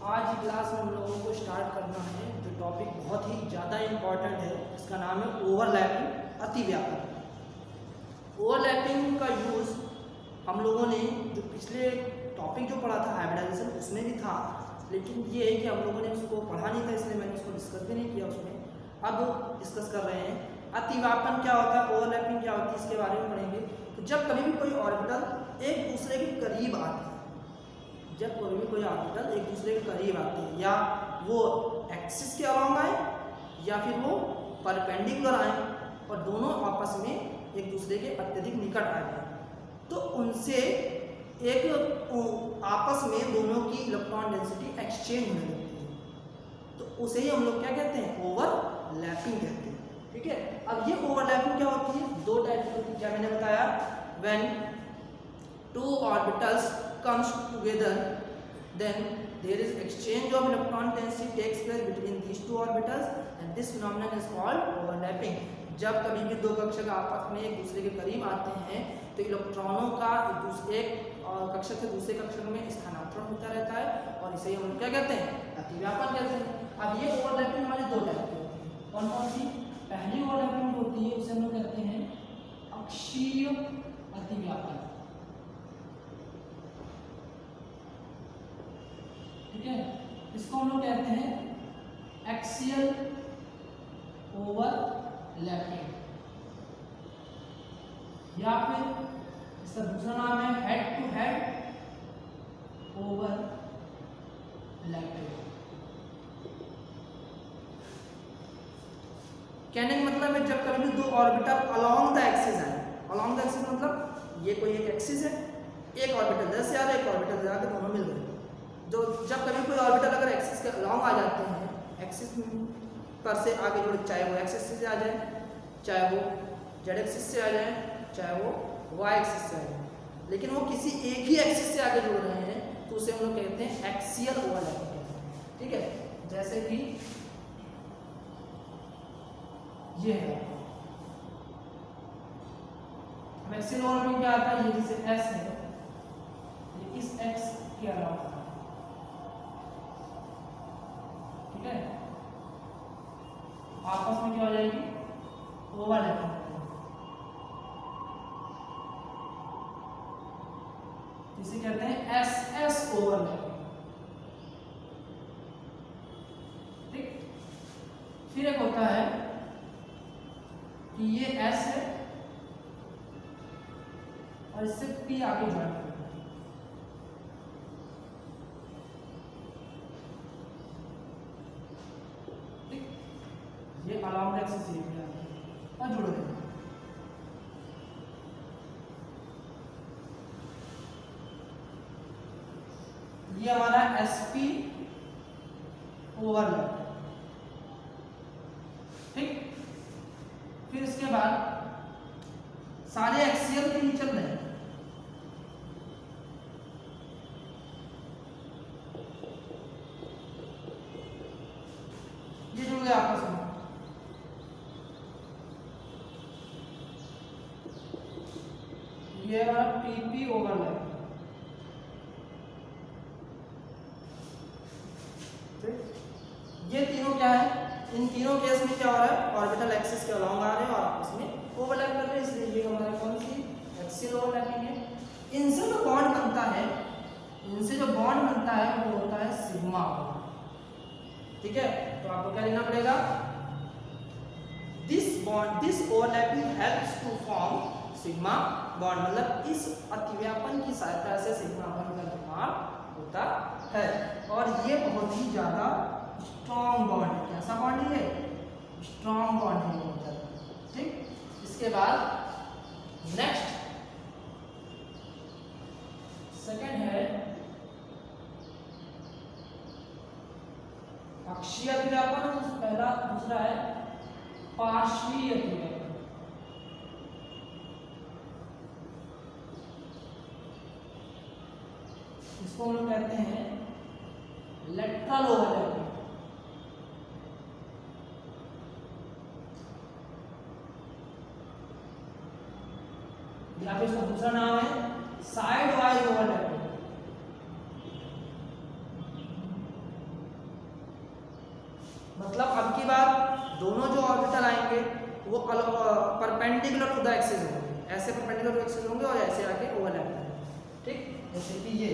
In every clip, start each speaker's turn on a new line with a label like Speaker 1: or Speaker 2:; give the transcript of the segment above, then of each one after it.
Speaker 1: आज की क्लास में हम लोगों को स्टार्ट करना है जो टॉपिक बहुत ही ज़्यादा इम्पॉर्टेंट है। इसका नाम है ओवरलैपिंग, अतिव्यापन। ओवरलैपिंग का यूज़ हम लोगों ने जो पिछले टॉपिक जो पढ़ा था हाइब्रिडाइजेशन उसमें भी था, लेकिन ये है कि हम लोगों ने उसको पढ़ा नहीं था, इसलिए मैंने उसको डिस्कस भी नहीं किया उसमें। अब डिस्कस कर रहे हैं अतिव्यापन क्या होता है, ओवरलैपिंग क्या होती है, इसके बारे में पढ़ेंगे। तो जब कभी भी कोई ऑर्बिटल एक दूसरे के करीब आते हैं, जब कोई भी कोई ऑर्बिटल एक दूसरे के करीब आते हैं, या वो एक्सिस के अलॉन्ग आए या फिर वो परपेंडिकुलर आए और दोनों आपस में एक दूसरे के अत्यधिक निकट आ जाए, तो उनसे एक आपस में दोनों की इलेक्ट्रॉन डेंसिटी एक्सचेंज होने लगती है। तो उसे ही हम लोग क्या कहते हैं, ओवरलैपिंग कहते हैं। ठीक है, अब ये ओवरलैपिंग क्या होती है, दो टाइप की होती है। क्या मैंने बताया, when two orbitals comes together, then there is exchange of electron density takes place between these two orbitals and this phenomenon is called overlapping। जब कभी भी दो कक्षक आपस में एक दूसरे के करीब आते हैं तो इलेक्ट्रॉनों का एक कक्षक से दूसरे कक्षक में स्थानांतरण होता रहता है, और इसे हम क्या कहते हैं, अतिव्यापन कहते हैं। अब ये ओवरलैपिंग हमारी दो टाइप की होती है। कौन कौन सी? पहली ओवरलैपिंग होती है उसे हम लोग कहते हैं अक्षीय अतिव्यापन। ठीक है, इसको हम लोग कहते हैं एक्सियल ओवरलैपिंग, या फिर इसका दूसरा नाम है हेड टू हेड ओवरलैपिंग। कहने का मतलब है जब कभी भी दो ऑर्बिटल अलोंग द एक्सिस आए, अलोंग द एक्सिस मतलब ये कोई एक एक्सिस है, एक ऑर्बिटल इधर से आ रहा है, एक ऑर्बिटल इधर आके दोनों मिल गए। जो जब कभी कोई ऑर्बिटल अगर एक्सिस के अलोंग आ जाते हैं, एक्सिस पर से आगे जुड़े, चाहे वो एक्सिस से आ जाए, चाहे वो जेड एक्सिस से आ जाए, चाहे वो वाई एक्सिस से आ जाए, लेकिन वो किसी एक ही एक्सिस से आगे जुड़ रहे हैं, तो उसे हम लोग कहते हैं एक्सियल ओवरलैपिंग। ठीक है, जैसे कि ये है एक्सियल ओवरलैपिंग क्या आता है, ये जैसे एस है, ये इस एक्स के अलावा, ठीक है, आपस में क्या हो जाएगी, ओवरलैपिंग। इसे कहते हैं एस एस ओवरलैपिंग। ठीक, फिर एक होता है कि ये एस है और इससे पी आगे ज्वाइन करता है। ये अलाउंड एक्सिस एरिया और जुड़ गए। ये हमारा एसपी ओवरलैप। ठीक, फिर इसके बाद सारे एक्सियल के ही चल रहे हैं। ये जुड़ गए आपस में, ये हमारा पीपी ओवरलैप। ये तीनों क्या है, इन तीनों केस में क्या हो रहा है, ऑर्बिटल एक्सिस के अलोंग आ रहे हैं और आपस में ओवरलैप कर रहे हैं, इसलिए ये हमारा कौन सी एक्सियल ओवरलैपिंग है। इनसे जो बॉन्ड बनता है, इनसे जो बॉन्ड बनता है वो होता है सिग्मा। ठीक है, तो आपको क्या लेना पड़ेगा, this overlapping helps to form sigma bond, मतलब इस अतिव्यापन की सहायता से सिग्मा बॉन्ड का निर्माण होता है, और ये बहुत ही ज्यादा स्ट्रॉन्ग बॉन्ड है। कैसा बॉन्ड है, स्ट्रॉन्ग बॉन्ड है बहुत ज्यादा। ठीक, इसके बाद नेक्स्ट सेकंड है अक्षीय अतिव्यापन, पहला, दूसरा है पार्श्वीय अतिव्यापन। इसको हम लोग कहते हैं लेटरल ओवरलैपिंग, या फिर इसका दूसरा नाम है साइड वाइज ओवरलैपिंग। मतलब अब की बार दोनों जो ऑर्बिटल आएंगे वो परपेंडिकुलर टू द एक्सिस होंगे, ऐसे परपेंडिकुलर टू एक्सिस होंगे और ऐसे आके ओवरलैप करेंगे। ठीक, जैसे कि ये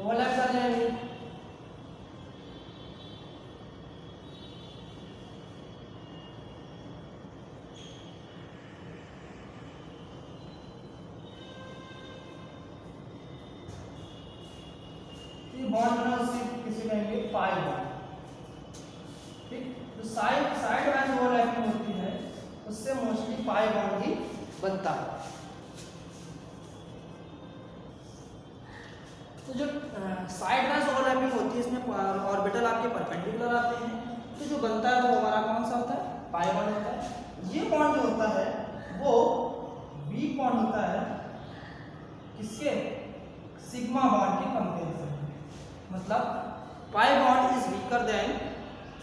Speaker 1: ओवरलैप कर जाएंगे। बॉन्ड बना उससे किसे कहेंगे पाई बॉन्ड। ठीक, तो साइड वाइज ओवरलैपिंग होती है उससे मोस्टली पाई बॉन्ड ही बनता है। तो जो साइड वाइज ओवरलैपिंग होती है इसमें ऑर्बिटल आपके परपेंडिकुलर आते हैं, तो जो बनता है वो हमारा कौन सा होता है, पाई बॉन्ड होता है। ये बॉन्ड जो होता है वो वीक बॉन्ड होता है किसके, सिग्मा बॉन्ड के कंपैरिजन में। मतलब pi bond is weaker then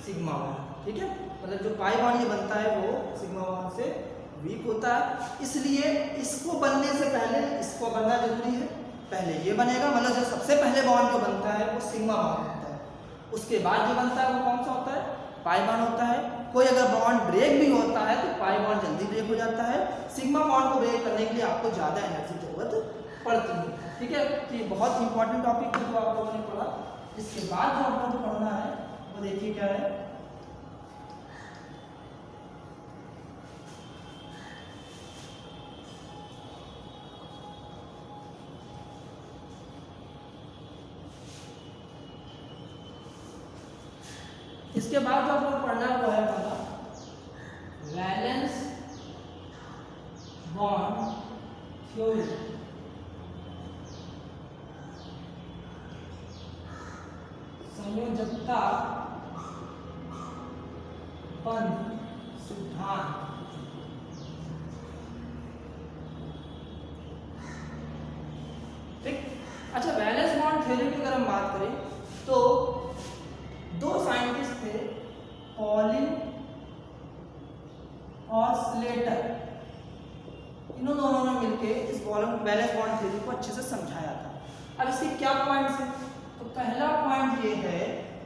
Speaker 1: sigma bond. ठीक है, मतलब जो पाई बॉन्ड ये बनता है वो सिग्मा बॉन्ड से वीक होता है, इसलिए इसको बनने से पहले इसको बनना जरूरी है। पहले ये बनेगा, मतलब जो सबसे पहले बॉन्ड जो बनता है वो सिग्मा बॉन्ड होता है, उसके बाद जो बनता है वो कौन सा होता है, पाई बॉन्ड होता है। कोई अगर बॉन्ड ब्रेक भी होता है तो पाई बॉन्ड जल्दी ब्रेक हो जाता है। सिग्मा बॉन्ड को ब्रेक करने के लिए आपको ज़्यादा एनर्जी जरूरत पड़ती है। ठीक है, तो ये बहुत इंपॉर्टेंट टॉपिक है जो आप लोगों ने पढ़ा। इसके बाद जो आप लोगों को पढ़ना है वो देखिए क्या है, इसके बाद जो आप लोग पढ़ना है वो है हमारा वैलेंस बॉन्ड थ्योरी। संयोजकता बंध सिद्धांत। ठीक, अच्छा वैलेंस बॉन्ड थ्योरी की अगर हम बात करें तो दो साइंटिस्ट थे, पॉलिन और स्लेटर, इन दोनों ने मिलकर इस वैलेंस बॉन्ड थ्योरी को अच्छे से समझाया था। अब इसके क्या पॉइंट्स हैं, तो पहला पॉइंट ये है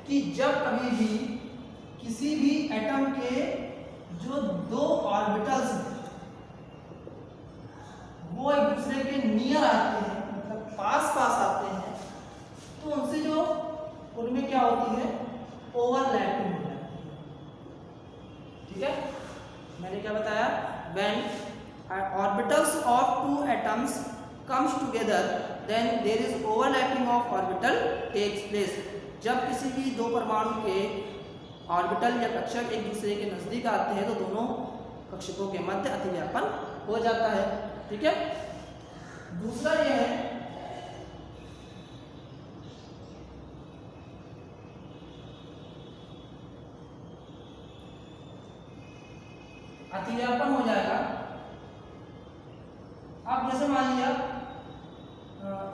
Speaker 1: कि जब कभी भी किसी भी एटम के जो दो ऑर्बिटल्स वो एक दूसरे के नियर आते हैं, मतलब पास आते हैं, तो उनसे जो उनमें क्या होती है, ओवरलैपिंग हो जाती है। ठीक है, मैंने क्या बताया, when orbitals of two atoms comes together then there is overlapping of orbital takes place। जब किसी भी दो परमाणु के ऑर्बिटल या कक्षक एक दूसरे के नजदीक आते हैं तो दोनों कक्षकों के मध्य अतिव्यापन हो जाता है। ठीक है, दूसरा यह है अतिव्यापन हो जाएगा। अब जैसे मान लिया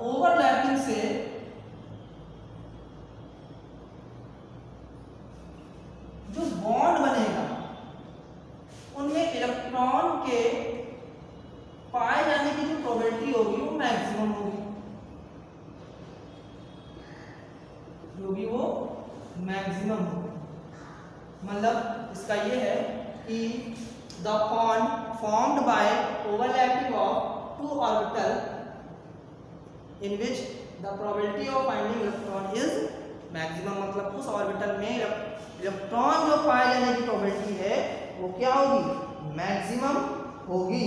Speaker 1: ओवरलैपिंग से जो बॉन्ड बनेगा उनमें इलेक्ट्रॉन के पाए जाने की जो प्रोबेबिलिटी होगी वो मैक्सिमम होगी, वो मैक्सिमम होगी। मतलब इसका ये है कि the bond formed by overlapping of two orbital in which the probability of finding electron is maximum। मतलब उस ऑर्बिटल में इलेक्ट्रॉन जो पाए जाने की प्रोबेबिलिटी है वो क्या होगी, मैक्सिमम होगी।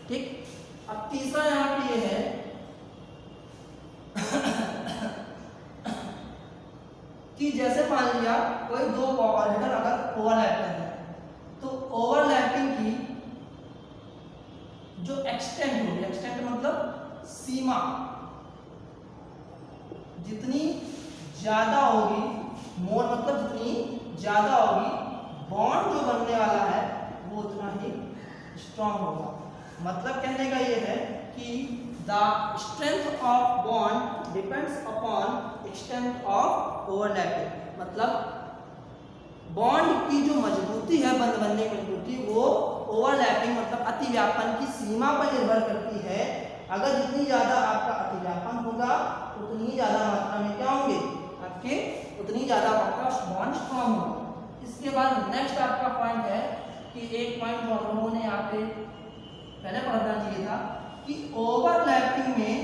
Speaker 1: ठीक, अब तीसरा यहाँ पे ये है कि जैसे मान लिया कोई दो ऑर्बिटल अगर ओवरलैप कर रहे हैं तो ओवरलैपिंग की जो एक्सटेंट होगी, एक्सटेंट मतलब सीमा, जितनी ज्यादा होगी, मोर मतलब जितनी ज्यादा होगी, बॉन्ड जो बनने वाला है वो उतना ही स्ट्रांग होगा। मतलब कहने का ये है कि the strength of bond depends upon extent of overlapping. मतलब बॉन्ड की जो मजबूती है, बंध बनने की मजबूती, वो ओवरलैपिंग मतलब अतिव्यापन की सीमा पर निर्भर करती है। अगर जितनी ज़्यादा आपका अतिव्यापन होगा उतनी ज़्यादा मात्रा में क्या होंगे आपके, उतनी ज़्यादा आपका बॉन्ड स्ट्रॉन्ग होगा। इसके बाद नेक्स्ट आपका पॉइंट है कि एक पॉइंट जो हम लोगों ने यहाँ पे पहले पढ़ना चाहिए था कि ओवरलैपिंग में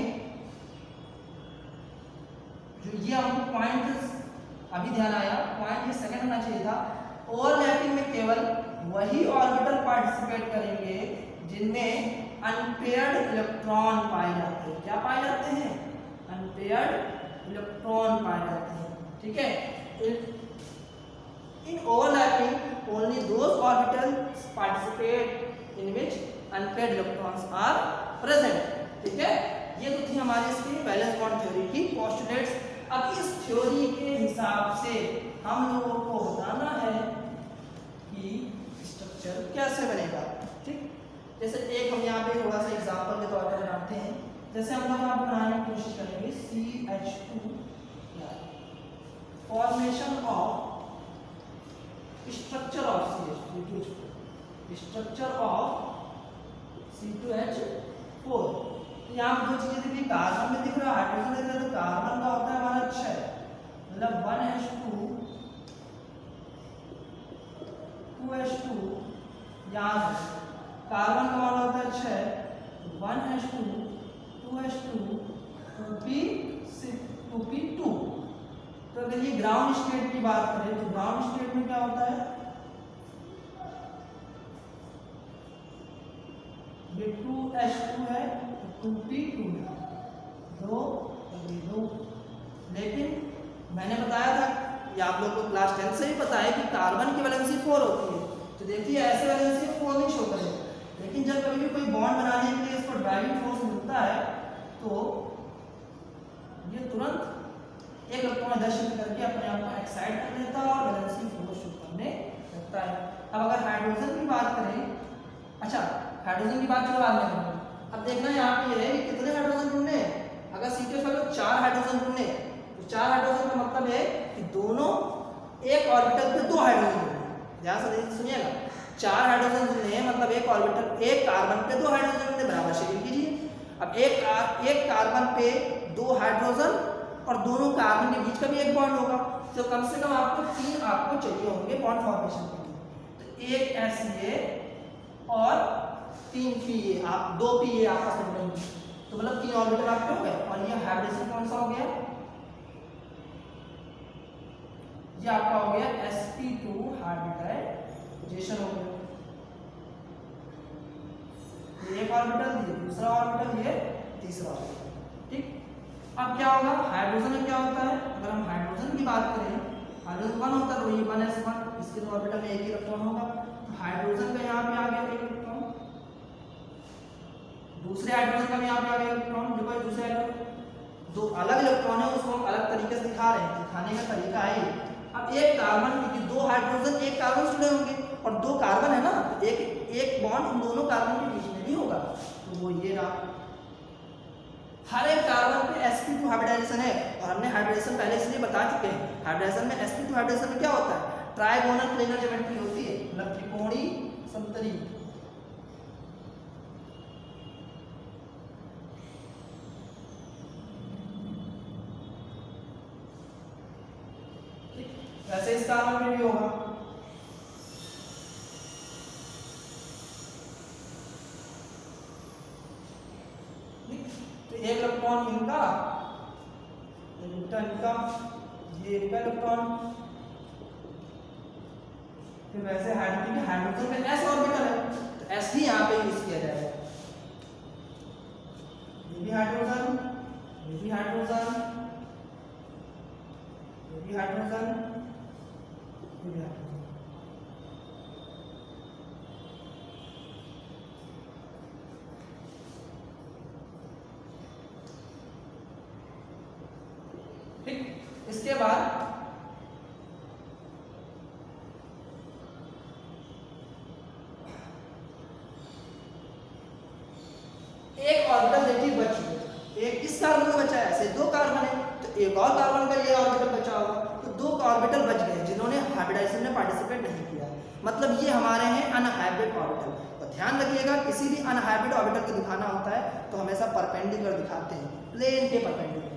Speaker 1: जो ये हमको पॉइंट अभी ध्यान आया, पॉइंट ये सेकंड होना चाहिए था। ओवरलैपिंग में केवल वही ऑर्बिटल पार्टिसिपेट करेंगे जिनमें अनपेयर्ड इलेक्ट्रॉन पाए जाते हैं। क्या पाए जाते हैं? अनपेयर्ड इलेक्ट्रॉन पाए जाते हैं। ठीक है। In overlapping only those orbitals participate in which unpaired electrons are present. ठीक है, ये तो थी हमारी इसकी वैलेंस बॉन्ड थ्योरी की पोस्टुलेट्स। अब इस थ्योरी के हिसाब से हम लोगों को बताना है कि स्ट्रक्चर कैसे बनेगा। ठीक, जैसे एक हम यहाँ पे थोड़ा सा एग्जांपल के तौर पर बनाते हैं। जैसे हम लोग यहाँ पे बनाने की कोशिश करेंगे CH2 formation of structure of CH2, structure of C2H4। यहाँ पे दो चीजें दिख रही, कार्बन में दिख रहा है, हाइड्रोजन दिख रहा है। तो कार्बन का होता है हमारा 6, मतलब 1H2 2H2, याद है कार्बन का मान होता है 6, 1H2 2H2 2P2। तो अगर ये ग्राउंड स्टेट की बात करें तो ग्राउंड स्टेट में क्या होता है, ये 2H2 है, 2P2 है, दो। लेकिन मैंने बताया था, ये आप लोग को क्लास 10 से भी पता है कि कार्बन की वैलेंसी 4 होती है। तो देखिए ऐसे वैलेंसी 4 नहीं शो करेगा, लेकिन जब कभी भी कोई बॉन्ड बनाने के लिए इसको ड्राइविंग फोर्स मिलता है तो ये तुरंत एक इलेक्ट्रॉन इधर शिफ्ट करके अपने आप को एक्साइट कर लेता है और वैलेंसी फोर्स शो करने लगता है। अब अगर हाइड्रोजन की बात करें, अच्छा हाइड्रोजन की बात चलो बाद में करेंगे। अब देखना यहाँ पे है कि कितने हाइड्रोजन ढूंढने हैं। अगर C2H को 4 हाइड्रोजन ढूंढने, तो 4 हाइड्रोजन का मतलब है कि दोनों एक ऑर्बिटल पे 2 हाइड्रोजन ढूंढने। ध्यान से सुनिएगा, 4 हाइड्रोजन ढूंढने मतलब एक ऑर्बिटल, एक कार्बन पे 2 हाइड्रोजन ढूंढने, बराबर शेयर कीजिए। अब एक कार्बन पे 2 हाइड्रोजन और दोनों कार्बन के बीच का भी एक बॉन्ड होगा, तो कम से कम आपको 3 आपको चाहिए होंगे बॉन्ड फॉर्मेशन के लिए। तो एक HCA और 3 PA, आप 2 PA आपस में जुड़ेंगे, तो मतलब 3 ऑर्बिटल आपके हो गए। और ये हाइड्रोजन कौन सा हो गया, ये आपका हो गया sp2 हाइब्रिडाइजेशन हो गया। ये एक ऑर्बिटल, ये दूसरा ऑर्बिटल, ये तीसरा ऑर्बिटल। ठीक, अब क्या होगा, हाइड्रोजन में क्या होता है, अगर हम हाइड्रोजन की बात करें, हाइड्रोजन 1 होता है तो ये 1s1, इसके तो ऑर्बिटल में एक ही इलेक्ट्रॉन होगा। तो हाइड्रोजन का यहाँ पे आ गया एक इलेक्ट्रॉन, दूसरे हाइड्रोजन का भी यहाँ पे आ गया इलेक्ट्रॉन। देखो ये दूसरे इलेक्ट्रॉन, दो अलग इलेक्ट्रॉन है, उसको हम अलग तरीके से दिखा रहे हैं, दिखाने का तरीका है। अब एक कार्बन, क्योंकि 2 हाइड्रोजन एक कार्बन से जुड़े होंगे और 2 कार्बन है ना, तो एक बॉन्ड उन दोनों कार्बन के बीच में भी होगा, तो वो ये रहा। हर एक कार्बन पे sp2 हाइब्रिडाइजेशन है, और हमने हाइब्रिडाइजेशन पहले इसलिए बता चुके हैं। हाइब्रिडाइजेशन में sp2 हाइब्रिडाइजेशन में क्या होता है, ट्राइगोनल प्लेनर ज्योमेट्री होती है, मतलब त्रिकोणीय समतली। वैसे इस कार्बन में भी होगा। तो एक इलेक्ट्रॉन इनका, इनका, ये इनका इलेक्ट्रॉन। फिर वैसे हाइड्रोजन में s ऑर्बिटल है, तो s ही यहाँ पे यूज किया जाएगा। ये भी हाइड्रोजन, ये भी हाइड्रोजन, ये भी हाइड्रोजन, ये भी हाइड्रोजन। ठीक, इसके बाद एक ऑर्बिटल देखिए बच चुकी है, एक और कार्बन का ये ऑर्बिटल बचा होगा, तो 2 ऑर्बिटल बच गए जिन्होंने हाइब्रिडाइजेशन में पार्टिसिपेट नहीं किया। मतलब ये हमारे हैं अनहाइब्रिड ऑर्बिटल। तो ध्यान रखिएगा, किसी भी अनहाइब्रिड ऑर्बिटल को दिखाना होता है तो हमेशा परपेंडिकुलर दिखाते हैं, प्लेन के परपेंडिकुलर।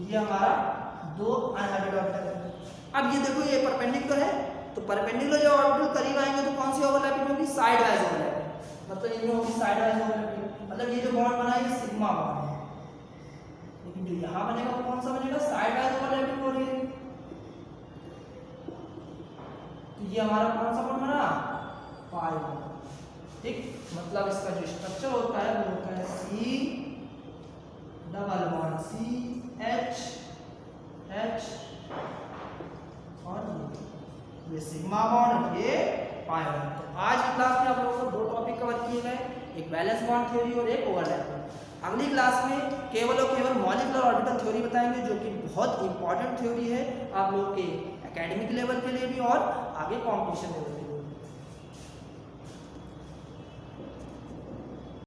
Speaker 1: ये हमारा 2 अनहाइब्रिड ऑर्बिटल है। अब ये देखो ये परपेंडिकुलर है, तो परपेंडिकुलर जो ऑर्बिटल करीब आएंगे तो कौन सी ओवरलैपिंग होगी? Side wise overlapping. मतलब इनमें होगी साइड वाइज ओवरलैपिंग। मतलब ये जो बॉन्ड बना है ये सिग्मा बॉन्ड है, लेकिन जो यहाँ बनेगा वो कौन सा बनेगा? साइड वाइज ओवरलैपिंग हो रही है। तो ये हमारा कौन सा बॉन्ड बना? Pi bond. ठीक, मतलब इसका जो स्ट्रक्चर होता है वो होता है C डबल बॉन्ड CH और ये सिग्मा बॉन्ड, ये पाई बॉन्ड। तो आज की क्लास में आप लोगों को 2 टॉपिक कवर किए गए, एक बैलेंस बॉन्ड थ्योरी और एक ओवरलैपिंग। अगली क्लास में केवल और केवल मॉलिक्यूलर ऑर्बिटल थ्योरी बताएंगे, जो कि बहुत इंपॉर्टेंट थ्योरी है आप लोग के एकेडमिक लेवल के लिए भी और आगे कॉम्पिटिशन लेवल के लिए।